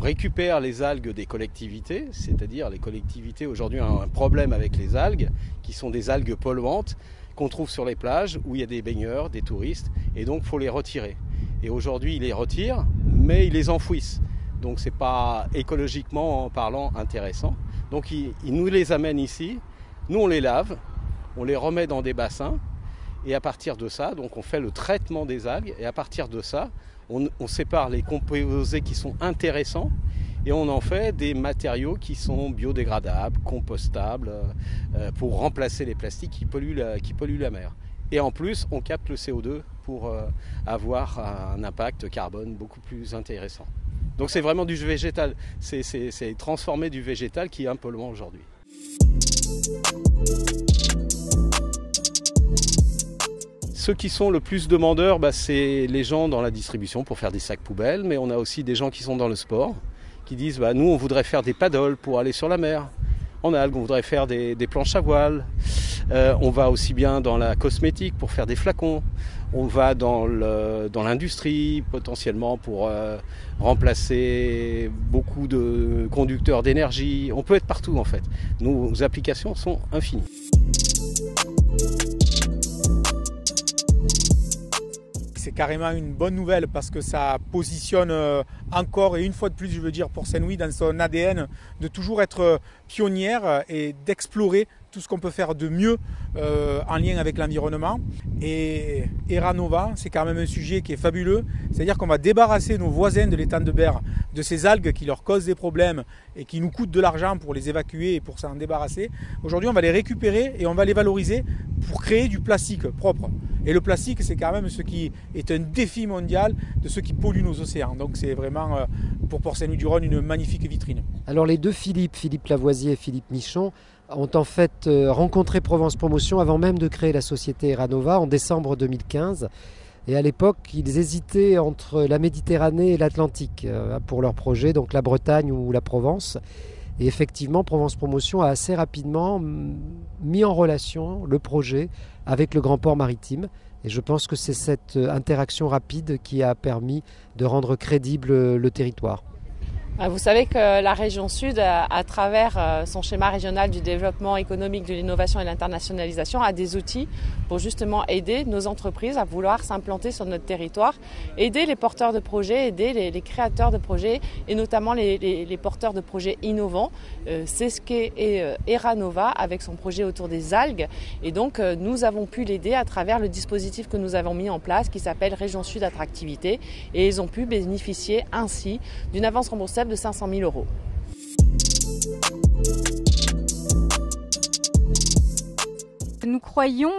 récupère les algues des collectivités, c'est-à-dire les collectivités aujourd'hui ont un problème avec les algues, qui sont des algues polluantes qu'on trouve sur les plages où il y a des baigneurs, des touristes, et donc il faut les retirer. Et aujourd'hui, ils les retirent, mais ils les enfouissent. Donc c'est pas écologiquement parlant intéressant. Donc ils nous les amènent ici, nous on les lave, on les remet dans des bassins, et à partir de ça, donc on fait le traitement des algues, et à partir de ça, on sépare les composés qui sont intéressants, et on en fait des matériaux qui sont biodégradables, compostables, pour remplacer les plastiques qui polluent la mer. Et en plus, on capte le CO2 pour avoir un impact carbone beaucoup plus intéressant. Donc c'est vraiment du végétal, c'est transformer du végétal qui est un polluant aujourd'hui. Ceux qui sont le plus demandeurs, c'est les gens dans la distribution pour faire des sacs poubelles, mais on a aussi des gens qui sont dans le sport, qui disent nous on voudrait faire des paddles pour aller sur la mer, en algues, on voudrait faire des planches à voile, on va aussi bien dans la cosmétique pour faire des flacons, on va dans l'industrie potentiellement pour remplacer beaucoup de conducteurs d'énergie, on peut être partout en fait, nos applications sont infinies. C'est carrément une bonne nouvelle parce que ça positionne encore et une fois de plus, je veux dire, pour Saint-Louis dans son ADN de toujours être pionnière et d'explorer tout ce qu'on peut faire de mieux en lien avec l'environnement. Et Eranova, c'est quand même un sujet qui est fabuleux. C'est-à-dire qu'on va débarrasser nos voisins de l'étang de Berre de ces algues qui leur causent des problèmes et qui nous coûtent de l'argent pour les évacuer et pour s'en débarrasser. Aujourd'hui, on va les récupérer et on va les valoriser pour créer du plastique propre. Et le plastique, c'est quand même ce qui est un défi mondial de ceux qui polluent nos océans. Donc c'est vraiment, pour Port-Saint-Louis-du-Rhône, une magnifique vitrine. Alors les deux Philippe Lavoisier et Philippe Michon, ont en fait rencontré Provence Promotion avant même de créer la société Eranova en décembre 2015. Et à l'époque, ils hésitaient entre la Méditerranée et l'Atlantique pour leur projet, donc la Bretagne ou la Provence. Et effectivement, Provence Promotion a assez rapidement mis en relation le projet avec le Grand Port Maritime. Et je pense que c'est cette interaction rapide qui a permis de rendre crédible le territoire. Vous savez que la région Sud, à travers son schéma régional du développement économique, de l'innovation et de l'internationalisation, a des outils pour justement aider nos entreprises à vouloir s'implanter sur notre territoire, aider les porteurs de projets, aider les créateurs de projets et notamment les porteurs de projets innovants. C'est ce qu'est Eranova avec son projet autour des algues. Et donc nous avons pu l'aider à travers le dispositif que nous avons mis en place qui s'appelle Région Sud Attractivité. Et ils ont pu bénéficier ainsi d'une avance remboursable de 500 000 €. Nous croyons,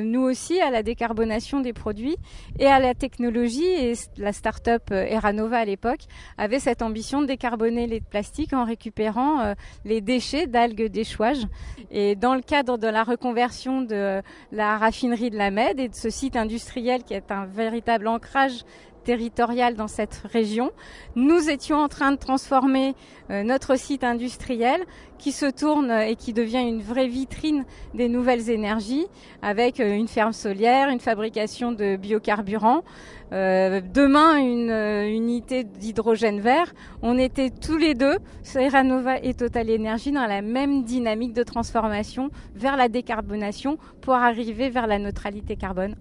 nous aussi, à la décarbonation des produits et à la technologie. Et la start-up Eranova, à l'époque, avait cette ambition de décarboner les plastiques en récupérant les déchets d'algues d'échouage. Et dans le cadre de la reconversion de la raffinerie de la Mède et de ce site industriel qui est un véritable ancrage territorial dans cette région, nous étions en train de transformer notre site industriel qui se tourne et qui devient une vraie vitrine des nouvelles énergies avec une ferme solière, une fabrication de biocarburants, demain une unité d'hydrogène vert. On était tous les deux, Eranova et Total Energy, dans la même dynamique de transformation vers la décarbonation pour arriver vers la neutralité carbone